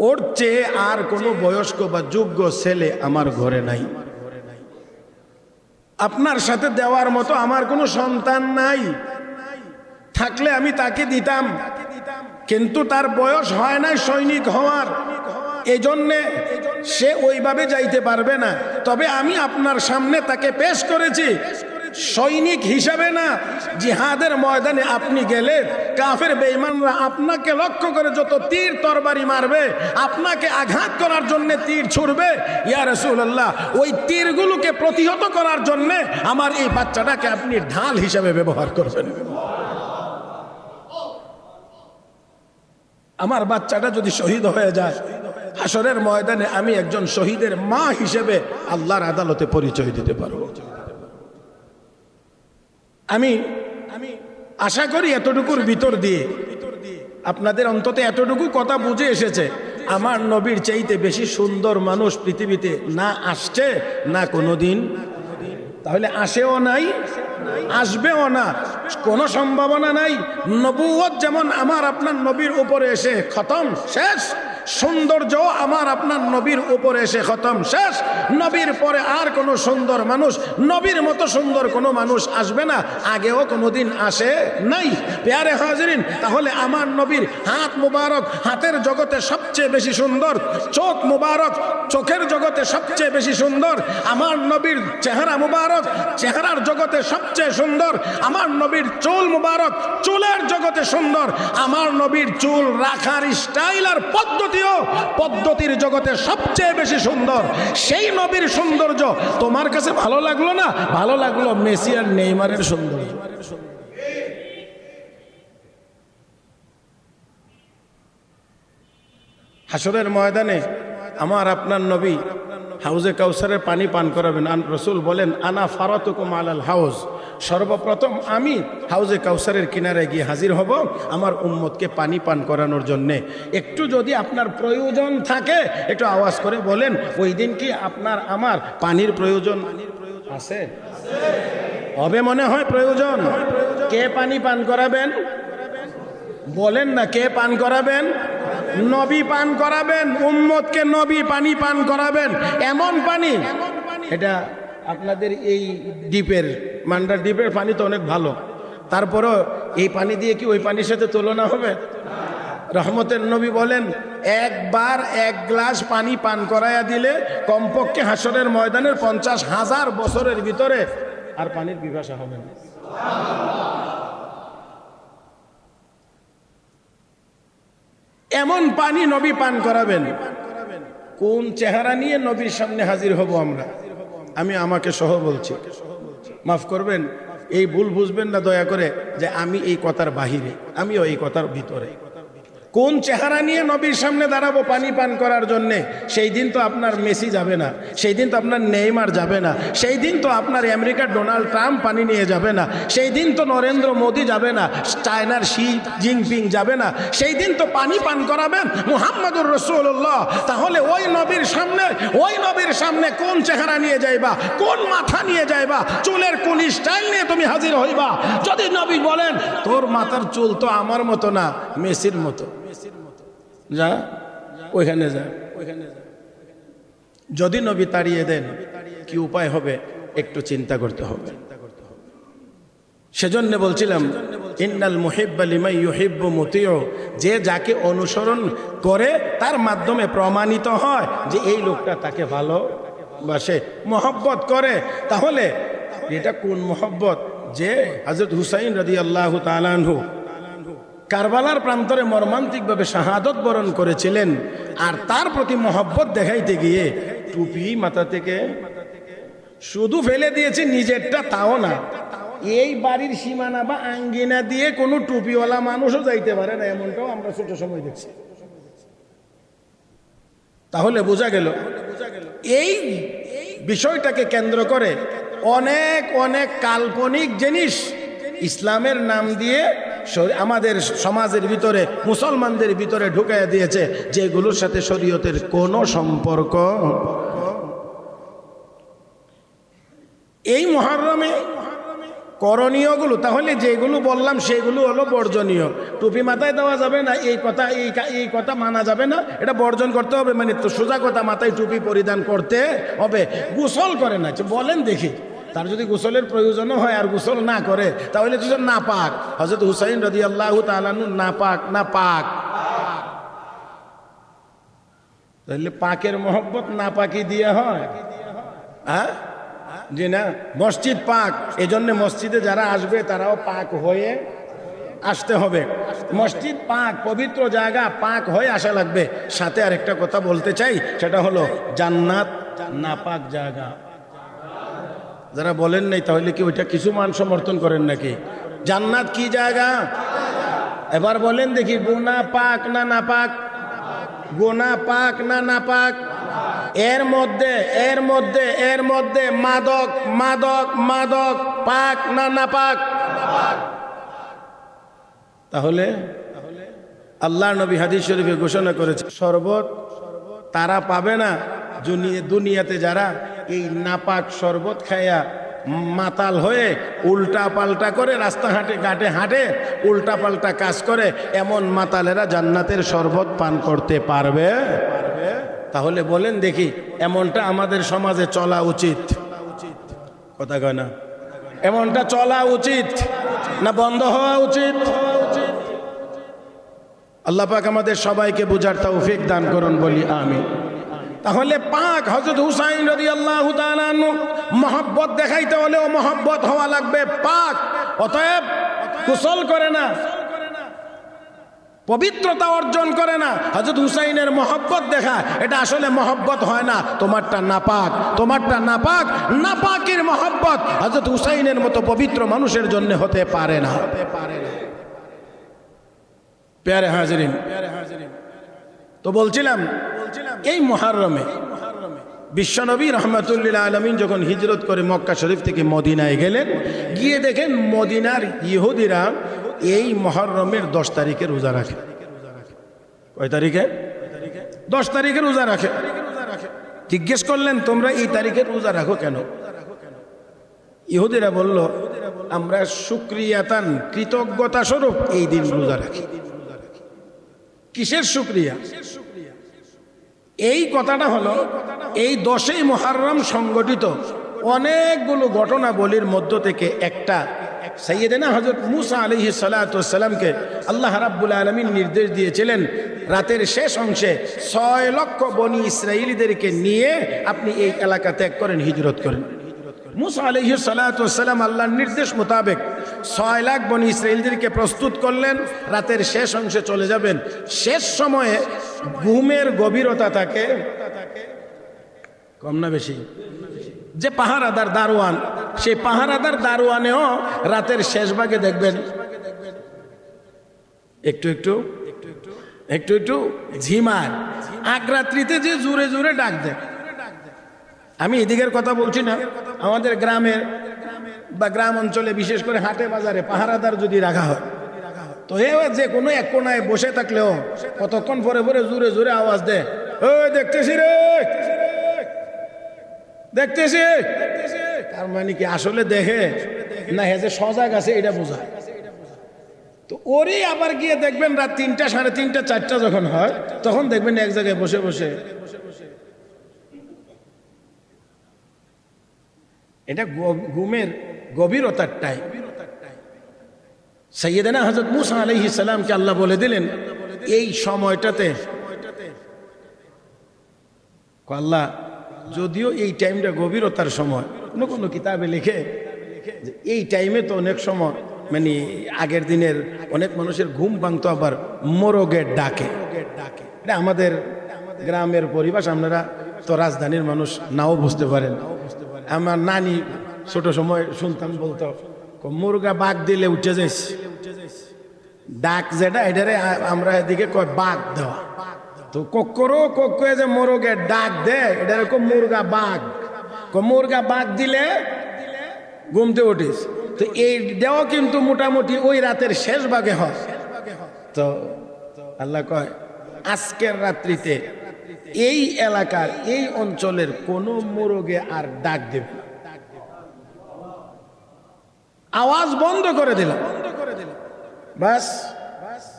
ওর চেয়ে আর কোনো বয়স্ক বা যোগ্য ছেলে আমার ঘরে নাই। আপনার সাথে দেওয়ার মতো আমার কোনো সন্তান নাই। থাকলে আমি তাকে দিতাম, কিন্তু তার বয়স হয় নাই সৈনিক হওয়ার, এই জন্যে সে ওইভাবে যাইতে পারবে না। তবে আমি আপনার সামনে তাকে পেশ করেছি সৈনিক হিসাবে না, জিহাদের ময়দানে আপনি গেলে কাফের বেঈমানরা আপনাকে লক্ষ্য করে যত তীর তরবারি মারবে, আপনাকে আঘাত করার জন্য তীর ছুড়বে, ইয়া রাসূলুল্লাহ ওই তীরগুলোকে প্রতিহত করার জন্য আমার এই বাচ্চাটাকে আপনি ঢাল হিসাবে ব্যবহার করবেন। আমার বাচ্চাটা যদি শহীদ হয়ে যায়, হাসরের ময়দানে আমি একজন শহীদের মা হিসেবে আল্লাহর আদালতে পরিচয় দিতে পারবো। আমি আশা করি এতটুকুর ভিতর দিয়ে আপনাদের অন্তত এতটুকু কথা বুঝে এসেছে, আমার নবীর চাইতে বেশি সুন্দর মানুষ পৃথিবীতে না আসছে না কোনোদিন, তাহলে আসেও নাই, আসবেও না, কোনো সম্ভাবনা নাই। নবুয়ত যেমন আমার আপনার নবীর উপরে এসে খতম শেষ, সৌন্দর্য আমার আপনার নবীর উপরে এসে খতম শেষ। নবীর পরে আর কোনো সুন্দর মানুষ, নবীর মতো সুন্দর কোনো মানুষ আসবে না, আগেও কোনোদিন আসে নাই। প্যারে হাজিরিন, তাহলে আমার নবীর হাত মুবারক হাতের জগতে সবচেয়ে বেশি সুন্দর, চোখ মুবারক চোখের জগতে সবচেয়ে বেশি সুন্দর, আমার নবীর চেহারা মুবারক চেহারার জগতে সবচেয়ে সুন্দর, আমার নবীর চুল মুবারক চুলের জগতে সুন্দর, আমার নবীর চুল রাখার স্টাইল আর পদ্ধতির জগতে সবচেয়ে বেশি সুন্দর। সেই নবীর সৌন্দর্য তোমার কাছে ভালো লাগলো না, ভালো লাগলো মেসি আর নেইমারের সৌন্দর্য। হাসরের ময়দানে আমার আপনার নবী হাউজে কাউসারের পানি পান করাবেন। রাসূল বলেন আনা ফারাতুকুম আলাল হাউজ, সর্বপ্রথম আমি হাউজে কাউসারের কিনারে গিয়ে হাজির হব আমার উম্মতকে পানি পান করানোর জন্যে। একটু যদি আপনার প্রয়োজন থাকে একটু আওয়াজ করে বলেন, ওই দিন কি আপনার আমার পানির প্রয়োজন আছে? হবে মনে হয় প্রয়োজন। কে পানি পান করাবেন বলেন না, কে পান করাবেন? নবী পান করাবেন, উম্মতকে নবী পানি পান করাবেন। এমন পানি, এটা আপনাদের এই দ্বীপের মান্ডার দ্বীপের পানি তো অনেক ভালো, তারপরও এই পানি দিয়ে কি ওই পানির সাথে তুলনা হবে? রহমতের নবী বলেন একবার এক গ্লাস পানি পান করাইয়া দিলে কমপক্ষে হাসরের ময়দানের 50,000 বছরের ভিতরে আর পানির পিপাসা হবে না। এমন পানি নবী পান করাবেন। কোন চেহারা নিয়ে নবীর সামনে হাজির হব আমরা? আমি আমাকে সহ বলছি, মাফ করবেন, এই ভুল বুঝবেন না দয়া করে যে আমি এই কথার বাহিরে, আমিও এই কথার ভিতরে। কোন চেহারা নিয়ে নবীর সামনে দাঁড়াবো পানি পান করার জন্যে? সেই দিন তো আপনার মেসি যাবে না, সেই দিন তো আপনার নেইমার যাবে না, সেই দিন তো আপনার আমেরিকার ডোনাল্ড ট্রাম্প পানি নিয়ে যাবে না, সেই দিন তো নরেন্দ্র মোদী যাবে না, চায়নার শি জিনপিং যাবে না, সেই দিন তো পানি পান করাবেন মুহাম্মদুর রাসূলুল্লাহ। তাহলে ওই নবীর সামনে কোন চেহারা নিয়ে যাইবা, কোন মাথা নিয়ে যাইবা, চুলের কোন স্টাইল নিয়ে তুমি হাজির হইবা? যদি নবী বলেন তোর মাথার চুল তো আমার মতো না, মেসির মতো, যা ওইখানে যা। যদি নবী তাড়িয়ে দেন কি উপায় হবে একটু চিন্তা করতে হবে। সেজন্য বলছিলাম ইন্নাল মুহিব্বা লিমান ইউহিব্বু মুতিউ, যে যাকে অনুসরণ করে তার মাধ্যমে প্রমাণিত হয় যে এই লোকটা তাকে ভালোবাসে, মহব্বত করে। তাহলে এটা কোন মহব্বত? যে হযরত হুসাইন রাদিয়াল্লাহু তাআলা আনহু কারবালার প্রান্তরে মর্মান্তিকভাবে শাহাদত বরণ করেছিলেন, আর তার প্রতি মহব্বত দেখাইতে গিয়ে টুপি মাথা থেকে শুধু ফেলে দিয়েছে, নিজেরটা তাও না। এই বাড়ির সীমানা বা আঙ্গিনা দিয়ে কোনো টুপিওয়ালা মানুষও যাইতে পারে না, এমনটাও আমরা ছোট সময় দেখছি। তাহলে বোঝা গেল এই বিষয়টাকে কেন্দ্র করে অনেক অনেক কাল্পনিক জিনিস ইসলামের নাম দিয়ে আমাদের সমাজের ভিতরে, মুসলমানদের ভিতরে ঢুকাইয়া দিয়েছে, যেগুলোর সাথে শরীয়তের কোনো সম্পর্ক। এই মুহররমে করণীয়গুলো, তাহলে যেগুলো বললাম সেগুলো হলো বর্জনীয়। টুপি মাথায় দেওয়া যাবে না, এই কথা মানা যাবে না, এটা বর্জন করতে হবে। মানে তো সোজা কথা, মাথায় টুপি পরিধান করতে হবে। গোসল করে না বলেন দেখি, তার যদি গোসলের প্রয়োজনও হয় আর গোসল না করে তাহলে তো নাপাক। হযরত হুসাইন রাদিয়াল্লাহু তাআলা আনহু নাপাক তাহলে পাকের মহব্বত না পাকি দিয়ে হয়? হ্যাঁ, জি না, মসজিদ পাক, এজন্য মসজিদে যারা আসবে তারাও পাক হয়ে আসতে হবে। মসজিদ পাক, পবিত্র জায়গা, পাক হয়ে আসা লাগবে। সাথে আরেকটা কথা বলতে চাই, সেটা হলো জান্নাত নাপাক জায়গা। যারা বলেন নাই তাহলে কি ওইটা কিছু মান সমর্থন করেন নাকি? জান্নাত কি জায়গা? এবার বলেন দেখি, গুনাহ পাক না নাপাক? গুনাহ পাক না নাপাক? এর মধ্যে মাদক মাদক মাদক পাক না নাপাক? তাহলে আল্লাহ নবী হাদিস শরীফে ঘোষণা করেছে, শরবত তারা পাবে না দুনিয়াতে যারা এই নাপাক শরবত খায়া মাতাল হয়ে উল্টা পাল্টা করে রাস্তাঘাটে ঘাটে হাঁটে, উল্টা পাল্টা কাজ করে, এমন মাতালেরা জান্নাতের শরবত পান করতে পারবে? তাহলে বলেন দেখি, এমনটা আমাদের সমাজে চলা উচিত? কথা কয় না? এমনটা চলা উচিত না বন্ধ হওয়া উচিত? আল্লাহ পাক আমাদের সবাইকে বুঝার তৌফিক দান করুন, বলি আমিন। তাহলে পাক হযরত হুসাইন রাদিয়াল্লাহু তাআলা আনহু মহব্বত দেখাইতে হলেও মহব্বত হওয়া লাগবে পাক। অতএব গোসল করে না, পবিত্রতা অর্জন করে না, হযরত হুসাইনের মহব্বত দেখা, এটা আসলে মহব্বত হয় না। তোমারটা নাপাক, তোমারটা নাপাক। নাপাকের মহব্বত হযরত হুসাইনের মতো পবিত্র মানুষের জন্য হতে পারে না। প্যারে হাজরিন, তো বলছিলাম এই মুহররমে বিশ্বনবী রাহমাতুল্লিল আলামিন যখন হিজরত করে মক্কা শরীফ থেকে মদিনায় গেলেন, গিয়ে দেখেন মদিনার ইহুদিরা এই মুহররমের 10 তারিখে রোজা রাখে। কয় তারিখে? 10 তারিখে রোজা রাখে। জিজ্ঞেস করলেন, তোমরা এই তারিখে রোজা রাখো কেন? ইহুদিরা বলল, আমরা শুকরিয়াতান, কৃতজ্ঞতা স্বরূপ এই দিন রোজা রাখি। কিসের শুকরিয়া? এই কথাটা হলো, এই 10ই মুহররম সংগঠিত অনেকগুলো ঘটনাবলীর মধ্য থেকে একটা। সাইয়েদেনা হযরত মুসা আলাইহিস সালাতু ওয়াস সালামকে আল্লাহ রাব্বুল আলামিন নির্দেশ দিয়েছিলেন, রাতের শেষ অংশে 6 লক্ষ বনি ইসরাইলীদেরকে নিয়ে আপনি এই এলাকা ত্যাগ করেন, হিজরত করেন। মুসা আলাইহিস সালাতু ওয়াস সালাম আল্লাহর নির্দেশ মোতাবেক 6 লাখ বনি ইসরাইলদেরকে প্রস্তুত করলেন, রাতের শেষ অংশে চলে যাবেন। শেষ সময়ে ঘুমের গভীরতা থাকে কম না বেশি? যে পাহারাদার দারোয়ান, সেই পাহারাদার দারোয়ানেও রাতের শেষ ভাগে দেখবেন একটু একটু একটু একটু ঝিমায়। আগরাত্রিতে যে জোরে জোরে ডাক দেয়। আমি এদিকের কথা বলছি না, আমাদের গ্রামের বা গ্রাম অঞ্চলে বিশেষ করে হাটে বাজারে পাহারাদার যদি রাখা হয়, তো এ যে কোনো এক কোনায় বসে থাকলেও কতক্ষণ পরে পরে জোরে জোরে আওয়াজ দেয়, ওই দেখতেছি রে, দেখতেছি। তার মানে কি আসলে দেখে না হে যে সজাগ আছে এটা বোঝায়। তো ওরই আবার গিয়ে দেখবেন রাত 3টা, 3:30, 4টা যখন হয়, তখন দেখবেন এক জায়গায় বসে বসে। এটা ঘুমের গভীরতার টাইম। সাইয়েদেনা হযরত মুসা আলাইহিস সালামকে আল্লাহ বলে দিলেন, এই সময়টাতে আল্লাহ যদিও এই টাইমটা গভীরতার সময়, কোনো কোনো কিতাবে লিখে যে এই টাইমে তো অনেক সময় মানে আগের দিনের অনেক মানুষের ঘুম ভাঙতো আবার মোরগের ডাকে। এটা আমাদের গ্রামের পরিবেশ, আপনারা তো রাজধানীর মানুষ নাও বুঝতে পারেন। আমার নানি ছোট সময় শুনতাম, বলতো মুরগা বাঘ দিলে উঠে যাইস। ডাক যেটা, এটারে আমরা এদিকে কয় বাঘ দেওয়া। তো কক্করে যে মোরগের ডাক দেয়, এটারে মুরগা বাঘ। মুরগা বাঘ দিলে ঘুমতে উঠিস। তো এই দেওয়া কিন্তু মোটামুটি ওই রাতের শেষ ভাগে হয়। তো আল্লাহ কয়, আজকের রাত্রিতে এই এলাকার এই অঞ্চলের কোন মোরগে আর ডাক দেবে, আওয়াজ বন্ধ করে দিলাম। বাস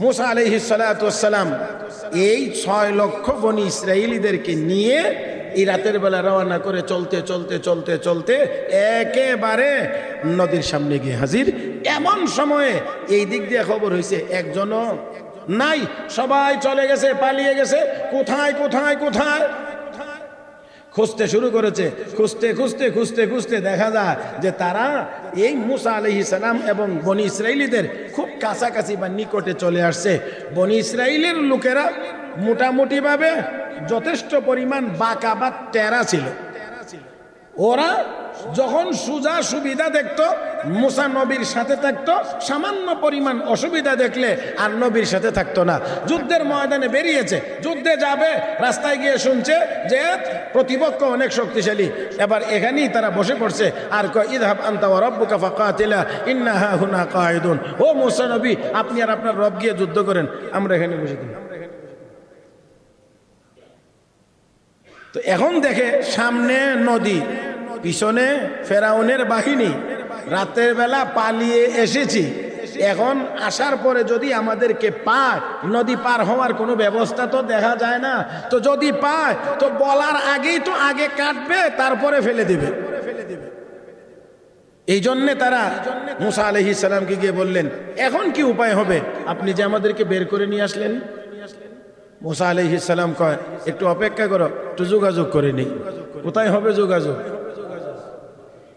মুসা আলাইহিস সালাতু ওয়াস সালাম এই 6 লক্ষ বনি ইসরাইলীদেরকে নিয়ে এই রাতের বেলা রওনা করে চলতে চলতে চলতে চলতে একেবারে নদীর সামনে গিয়ে হাজির। এমন সময়ে এই দিক দিয়ে খবর হয়েছে একজনও নাই, সবাই চলে গেছে, পালিয়ে গেছে। কোথায় কোথায় কোথায় খুঁজতে শুরু করেছে। খুঁজতে খুঁজতে খুঁজতে খুঁজতে দেখা যায় যে তারা এই মুসা আলাইহিস সালাম এবং বনি ইসরাইলীদের খুব কাছাকাছি বা নিকটে চলে আসছে। বনি ইসরাইলের লোকেরা মোটামুটিভাবে যথেষ্ট পরিমাণ বাঁকা বা টেরা ছিল। ওরা যখন সুজা সুবিধা দেখতো মুসা নবীর সাথে থাকতো, সামান্য পরিমাণ অসুবিধা দেখলে আর নবীর সাথে থাকতো না। যুদ্ধের ময়দানে বেরিয়েছে, যুদ্ধে যাবে, রাস্তায় গিয়ে শুনছে যে প্রতিপক্ষ অনেক শক্তিশালী। এবার এখানেই তারা বসে পড়ছে আর কয় ইযহাব আনতা ওয়া রাব্বুকা ফাকাতিলা ইন্না হাহুনা কাঈদুন। ও মুসা নবী, আপনি আর আপনার রব গিয়ে যুদ্ধ করেন, আমরা এখানে বসে থাকি। তো এখন দেখে সামনে নদী, পিছনে ফেরাউনের বাহিনী, রাতের বেলা পালিয়ে এসেছি। এখন আসার পরে যদি আমাদেরকে পায়, নদী পার হওয়ার কোনো ব্যবস্থা তো দেখা যায় না। তো যদি পায় তো বলার আগেই তো আগে কাটবে, তারপরে ফেলে দিবে। এই জন্যে তারা মুসা আলাইহিস সালামকে গিয়ে বললেন, এখন কি উপায় হবে? আপনি যে আমাদেরকে বের করে নিয়ে আসলেন। মুসা আলাইহিস সালাম কয়, একটু অপেক্ষা করো, একটু যোগাযোগ করে নিই। কোথায় হবে যোগাযোগ?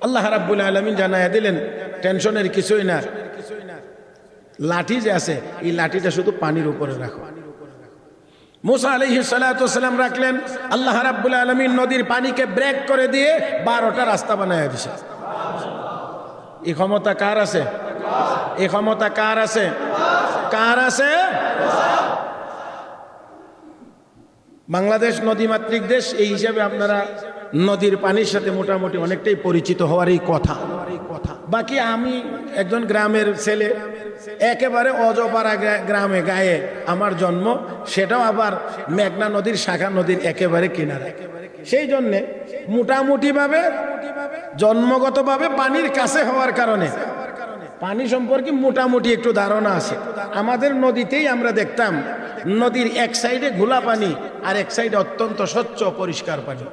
আল্লাহ রাব্বুল আলামিন জানায়া দিলেন, টেনশনের কিছুই না। লাঠি যে আছে, এই লাঠিটা শুধু পানির উপরে রাখো। মুসা আলাইহিস সালাতু সালাম রাখলেন। আল্লাহ রাব্বুল আলামিন নদীর পানিকে ব্রেক করে দিয়ে 12টা রাস্তা বানায়া দিয়েছে। এই ক্ষমতা কার আছে? এই ক্ষমতা কার আছে? কার আছে? বাংলাদেশ নদীমাতৃক দেশ, এই হিসাবে আপনারা নদীর পানির সাথে মোটামুটি অনেকটাই পরিচিত হওয়ারই কথা। বাকি আমি একজন গ্রামের ছেলে, একেবারে অজপাড়া গ্রামে গায়ে আমার জন্ম, সেটাও আবার মেঘনা নদীর, শাখা নদীর একেবারে কিনারে। সেই জন্যে মোটামুটিভাবে জন্মগতভাবে পানির কাছে হওয়ার কারণে পানি সম্পর্কে মোটামুটি একটু ধারণা আছে। আমাদের নদীতেই আমরা দেখতাম নদীর এক সাইডে ঘোলা পানি আর এক সাইডে অত্যন্ত স্বচ্ছ পরিষ্কার পানি,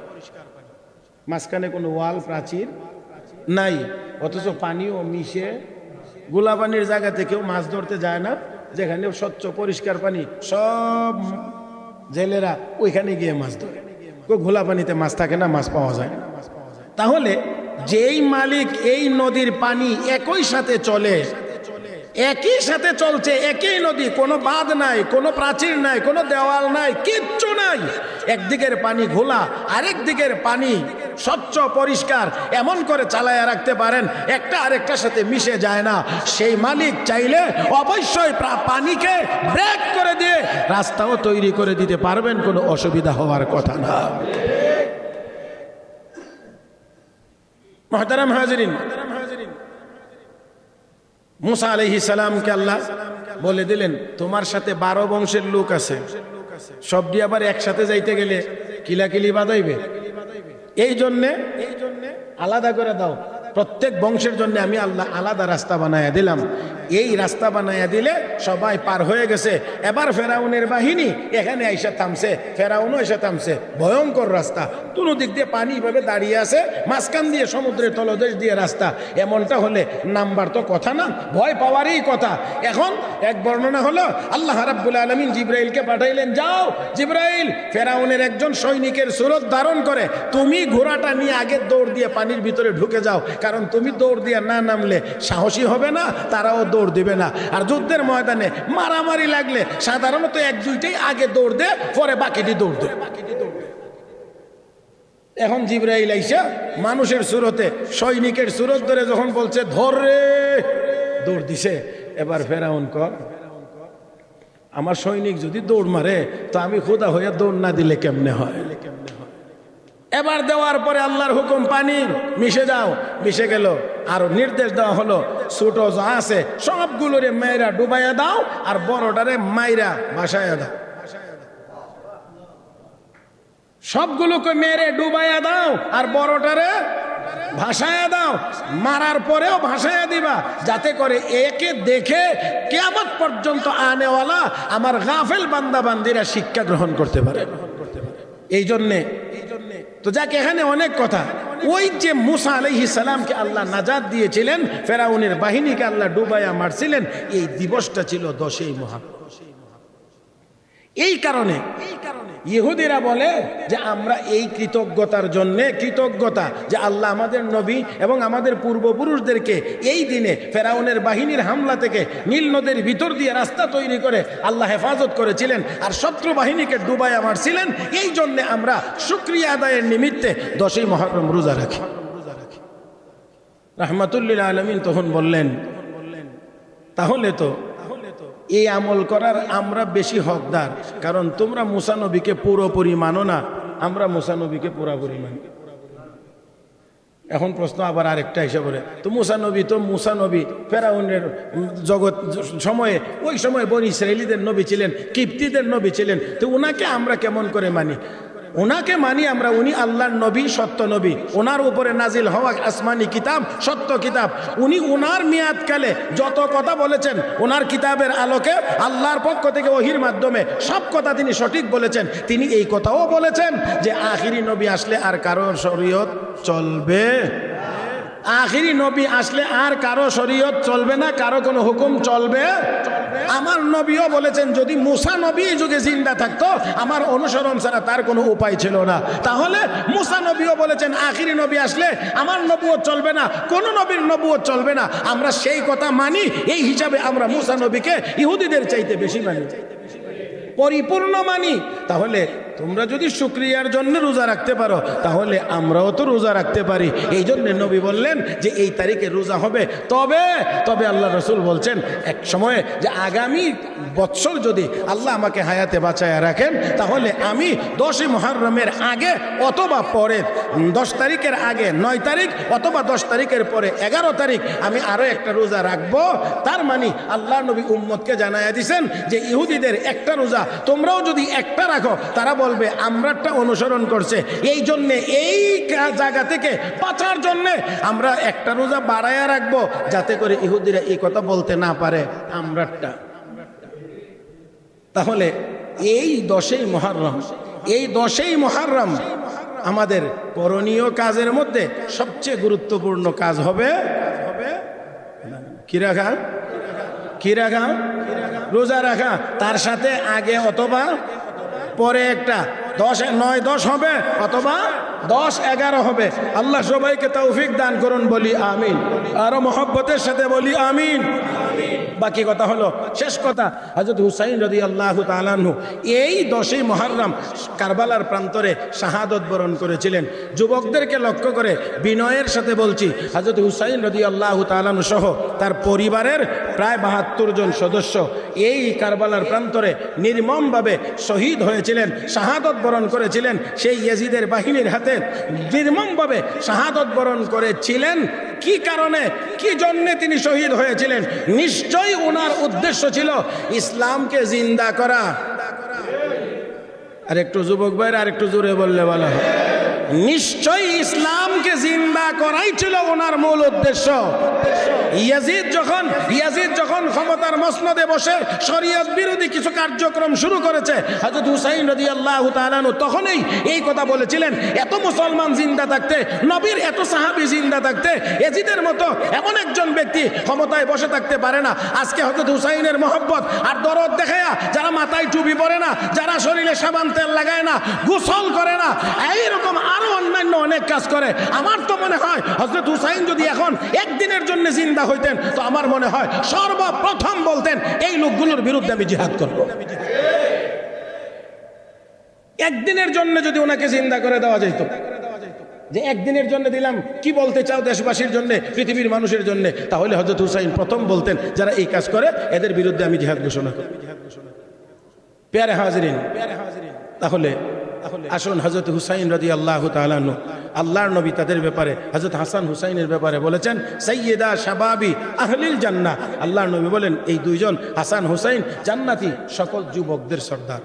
মাঝখানে কোনো ওয়াল প্রাচীর নাই, অথচ পানিও মিশে। গোলা পানির জায়গাতে কেউ মাছ ধরতে যায় না, যেখানে স্বচ্ছ পরিষ্কার পানি, সব জেলেরা ওইখানে গিয়ে মাছ ধরে। ঘোলা পানিতে মাছ থাকে না, মাছ পাওয়া যায় না। তাহলে যেই মালিক এই নদীর পানি একই সাথে চলে, একই সাথে চলছে, একই নদী, কোনো বাঁধ নাই, কোনো প্রাচীর নাই, কোনো দেওয়াল নাই, কিচ্ছু নাই, একদিকের পানি ঘোলা, আরেক দিকের পানি স্বচ্ছ পরিষ্কার, এমন করে চালায়া রাখতে পারেন একটা আরেকটার সাথে মিশে যায় না। সেই মালিক চাইলে অবশ্যই পানিকে ব্রেক করে দিয়ে রাস্তাও তৈরি করে দিতে পারবেন, কোনো অসুবিধা হওয়ার কথা না। মুহতারাম হাজিরিন, মুসা আলাইহিস সালামকে আল্লাহ বলে দিলেন, তোমার সাথে 12 বংশের লোক আছে, সবটি আবার একসাথে যাইতে গেলে কিলাকিলি বাঁধাইবে। এই জন্যে আলাদা করে দাও, প্রত্যেক বংশের জন্য আমি আল্লাহ আলাদা রাস্তা বানায়া দিলাম। এই রাস্তা বানায়া দিলে সবাই পার হয়ে গেছে। এবার ফেরাউনের বাহিনী এখানে এসে থামছে, ফেরাউনও এসে থামছে। ভয়ঙ্কর রাস্তা, কোনো দিক দিয়ে পানি এভাবে দাঁড়িয়ে আছে, মাঝখান দিয়ে সমুদ্রের তলদেশ দিয়ে রাস্তা। এমনটা হলে নাম্বার তো কথা না, ভয় পাওয়ারই কথা। এখন এক বর্ণনা হলো, আল্লাহ রাব্বুল আলামিন জিবরাইলকে পাঠাইলেন, যাও জিবরাইল, ফেরাউনের একজন সৈনিকের সুরত ধারণ করে তুমি ঘোড়াটা নিয়ে আগে দৌড় দিয়ে পানির ভিতরে ঢুকে যাও, কারণ তুমি দৌড় দিয়ে না নামলে সাহসী হবে না, তারাও দৌড় দিবে না। আর যুদ্ধের ময়দানে মারামারি লাগলে সাধারণত 1-2টাই আগে দৌড় দে, পরে বাকিটি দৌড় দে। এখন জিবরাইল আইসা মানুষের সুরতে, সৈনিকের সুরত ধরে যখন বলছে ধরে, দৌড় দিছে। এবার ফেরাউন কর, আমার সৈনিক যদি দৌড় মারে তো আমি খোদা হইয়া দৌড় না দিলে কেমনে হয়? এবার দেওয়ার পরে আল্লাহর হুকুম, পানি মিশে যাও, মিশে গেল। আর নির্দেশ দেওয়া হলো, ছোট যা আছে সবগুলোরে মাইরা ডুবাইয়া দাও, আর বড়টারে মাইরা ভাসাইয়া দাও। সবগুলোকে মেরে ডুবাইয়া দাও আর বড়টারে ভাসাইয়া দাও। মারার পরেও ভাসাইয়া দিবা, যাতে করে একে দেখে কিয়ামত পর্যন্ত আনেওয়ালা আমার গাফেল বান্দা বান্দিরা শিক্ষা গ্রহণ করতে পারে। এই জন্যে তো যাকে এখানে অনেক কথা, ওই যে মুসা আলাইহিস সালামকে আল্লাহ নাজাত দিয়েছিলেন, ফেরাউনের বাহিনীকে আল্লাহ ডুবাইয়া মারছিলেন, এই দিবসটা ছিল 10ই মুহররম। এই কারণে ইহুদিরা বলে যে আমরা এই কৃতজ্ঞতার জন্যে কৃতজ্ঞতা যে আল্লাহ আমাদের নবী এবং আমাদের পূর্বপুরুষদেরকে এই দিনে ফেরাউনের বাহিনীর হামলা থেকে নীল নদের ভিতর দিয়ে রাস্তা তৈরি করে আল্লাহ হেফাজত করেছিলেন আর শত্রু বাহিনীকে ডুবাইয়া মারছিলেন, এই জন্যে আমরা শুকরিয়া আদায়ের নিমিত্তে 10ই মুহররম রোজা রাখি। রাহমাতুল্লিল আলামিন তখন বললেন, তাহলে তো এই আমল করার আমরা বেশি হকদার, কারণ তোমরা মুসা নবীকে পুরোপুরি মানো না, আমরা মুসা নবীকে পুরোপুরি মানি। এখন প্রশ্ন আবার আরেকটা হিসাবে, তো মুসা নবী ফেরাউনের জগৎ সময়ে, ওই সময় বনি ইসরাইলীদের নবী ছিলেন, কিপ্তিদের নবী ছিলেন, তো ওনাকে আমরা কেমন করে মানি? ওনাকে মানি আমরা, উনি আল্লাহর নবী, সত্য নবী, ওনার উপরে নাজিল হওয়া আসমানি কিতাব, সত্য কিতাব। উনি ওনার মেয়াদকালে যত কথা বলেছেন ওনার কিতাবের আলোকে আল্লাহর পক্ষ থেকে ওহির মাধ্যমে সব কথা তিনি সঠিক বলেছেন। তিনি এই কথাও বলেছেন যে আখিরি নবী আসলে আর কারো শরীয়ত চলবে, আখিরি নবী আসলে আর কারো শরীয়ত চলবে না, কারো কোনো হুকুম চলবে। আমার নবীও বলেছেন যদি মুসা নবী যুগে জিন্দা থাকতো আমার অনুসরণ ছাড়া তার কোনো উপায় ছিল না। তাহলে মুসা নবীও বলেছেন আখিরি নবী আসলে আমার নবুয়ত চলবে না, কোন নবীর নবুয়ত চলবে না। আমরা সেই কথা মানি, এই হিসাবে আমরা মুসা নবীকে ইহুদিদের চাইতে বেশি মানি, পরিপূর্ণ মানি। তাহলে তোমরা যদি শুকরিয়ার জন্য রোজা রাখতে পারো তাহলে আমরাও তো রোজা রাখতে পারি। এই জন্য নবী বললেন যে এই তারিখে রোজা হবে। তবে আল্লাহ রসুল বলছেন এক সময়ে যে আগামী বৎসর যদি আল্লাহ আমাকে হায়াতে বাঁচায় রাখেন তাহলে আমি 10ই মুহররমের আগে অথবা পরে 10 তারিখের আগে 9 তারিখ অথবা 10 তারিখের পরে 11 তারিখ আমি আরও একটা রোজা রাখবো। তার মানে আল্লাহ নবী উম্মতকে জানাইয়া দিছেন যে ইহুদিদের একটা রোজা তোমরাও যদি একটা রাখো তারা বলবে আমরাটা অনুসরণ করছে। এই জন্যে এই জায়গা থেকে বাঁচার জন্যে আমরা একটা রোজা বাড়াইয়া রাখবো যাতে করে ইহুদিরা এই কথা বলতে না পারে আমরাটা। তাহলে এই 10ই মুহররম আমাদের করণীয় কাজের মধ্যে সবচেয়ে গুরুত্বপূর্ণ কাজ হবে কি রাখা? রোজা রাখা। তার সাথে আগে অথবা পরে একটা 10, 9, 10 হবে অথবা 10, 11 হবে। আল্লাহ সবাইকে তৌফিক দান করুন, বলি আমিন। আরো মহব্বতের সাথে বলি আমিন। বাকি কথা হলো, শেষ কথা, হযরত হুসাইন রাদিয়াল্লাহু তাআলা আনহু এই 10ই মুহররম কারবালার প্রান্তরে শাহাদত বরণ করেছিলেন। যুবকদেরকে লক্ষ্য করে বিনয়ের সাথে বলছি, হযরত হুসাইন রাদিয়াল্লাহু তাআলা আনহু সহ তার পরিবারের প্রায় 72 জন সদস্য এই কারবালার প্রান্তরে নির্মমভাবে শহীদ হয়েছিলেন, শাহাদত বরণ করেছিলেন। সেই ইয়াজিদের বাহিনীর হাতে নির্মমভাবে শাহাদত বরণ করেছিলেন। কি কারণে, কি জন্যে তিনি শহীদ হয়েছিলেন? নিশ্চয়ই ওনার উদ্দেশ্য ছিল ইসলামকে জিন্দা করা। আর একটু যুবক ভাইরা আর একটু জোরে বললে ভালো হয়। নিশ্চয়ই ইসলামকে জিন্দা করাই ছিল ওনার মূল উদ্দেশ্য। ইয়াজিদ যখন ক্ষমতার মসনদে বসে শরীয়ত বিরোধী কিছু কার্যক্রম শুরু করেছে, হযরত হুসাইন রাদিয়াল্লাহু তাআলা আনহু তখনই এই কথা বলেছিলেন, এত মুসলমান জিন্দা থাকতে, নবীর এত সাহাবী জিন্দা থাকতে ইয়াজিদের মতো এমন একজন ব্যক্তি ক্ষমতায় বসে থাকতে পারে না। আজকে হযরত হুসাইনের মহব্বত আর দরদ দেখায়া যারা মাথায় টুপি পরে না, যারা শরীরে সাবান তেল লাগায় না, গোসল করে না, এইরকম আরো অন্যান্য অনেক কাজ করে, আমার তো মনে হয় হযরত হুসাইন যদি এখন একদিনের জন্য জিন্দা হইতেন তো আমার মনে হয় সর্বপ্রথম বলতেন এই লোকগুলোর বিরুদ্ধে আমি জিহাদ করব। একদিনের জন্য যদি ওনাকে জিন্দা করে দেওয়া যেত, যে একদিনের জন্য দিলাম, কি বলতে চাও দেশবাসীর জন্য, পৃথিবীর মানুষের জন্য, তাহলে হযরত হুসাইন প্রথম বলতেন যারা এই কাজ করে এদের বিরুদ্ধে আমি জিহাদ ঘোষণা করি। প্যারে হাজিরিন, তাহলে আসুন হযরত হুসাইন রাদিয়াল্লাহু তাআলা আনহু, আল্লাহর নবী তাদের ব্যাপারে, হযরত হাসান হুসাইনের ব্যাপারে বলেছেন সাইয়্যিদা শাবাবি আহলিল জান্নাহ। আল্লাহর নবী বলেন এই দুইজন হাসান হুসাইন জান্নাতি সকল যুবকদের সর্দার।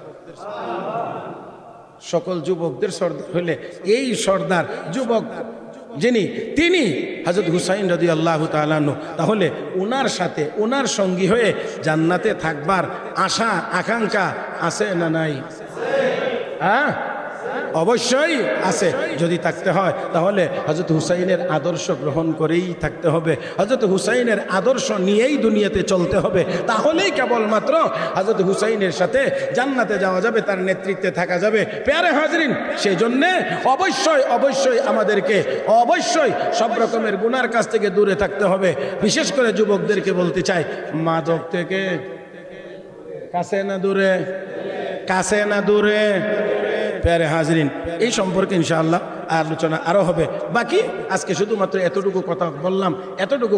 সকল যুবকদের সর্দার হলে এই সর্দার যুবক যিনি, তিনি হযরত হুসাইন রাদিয়াল্লাহু তাআলা আনহু। তাহলে ওনার সাথে, ওনার সঙ্গী হয়ে জান্নাতে থাকবার আশা আকাঙ্ক্ষা আছে না নাই? অবশ্যই আছে। যদি থাকতে হয় তাহলে হযরত হুসাইনের আদর্শ গ্রহণ করেই থাকতে হবে, হযরত হুসাইনের আদর্শ নিয়েই দুনিয়াতে চলতে হবে। তাহলেই কেবলমাত্র হযরত হুসাইনের সাথে জান্নাতে যাওয়া যাবে, তার নেতৃত্বে থাকা যাবে। প্যারে হাজরিন, সেই জন্যে অবশ্যই অবশ্যই আমাদেরকে অবশ্যই সব রকমের গুনার কাছ থেকে দূরে থাকতে হবে। বিশেষ করে যুবকদেরকে বলতে চাই, মাদক থেকে কাছে না দূরে, কাছে না দূরে। প্যারে হাজরিন, এই সম্পর্কে ইনশাআল্লাহ আলোচনা আরো হবে। বাকি আজকে শুধুমাত্র এতটুকু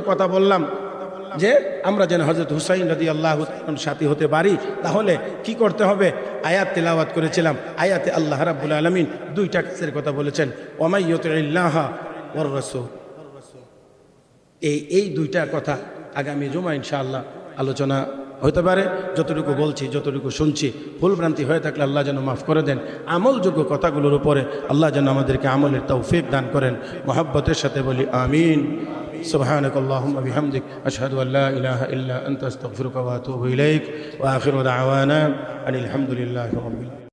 কথা বললাম যে আমরা যেন হযরত হুসাইন রাদিয়াল্লাহু তাআলার সাথী হতে পারি। তাহলে কি করতে হবে? আয়াত তেলাওয়াত করেছিলাম, আয়াতে আল্লাহ রাব্বুল আলামিন দুইটা কাজের কথা বলেছেন, ওয়ামাই ইউতিইল্লাহ ওয়ার রাসূল। এই দুইটা কথা আগামী জুমা ইনশাআল্লাহ আলোচনা হতে পারে। যতটুকু বলছি, যতটুকু শুনছি, ভুলভ্রান্তি হয়ে থাকলে আল্লাহ যেন মাফ করে দেন। আমলযোগ্য কথাগুলোর উপরে আল্লাহ যেন আমাদেরকে আমলের তৌফিক দান করেন। মহব্বতের সাথে বলি আমিন। সুবহানাকাল্লাহুম্মা বিহামদিক, আশহাদু আল্লা ইলাহা ইল্লা আনতা আস্তাগফিরুকা ওয়া আতুবু ইলাইক, ওয়া আখিরু দাওয়ানা আনিল হামদুলিল্লাহি রাব্বিল আলামিন।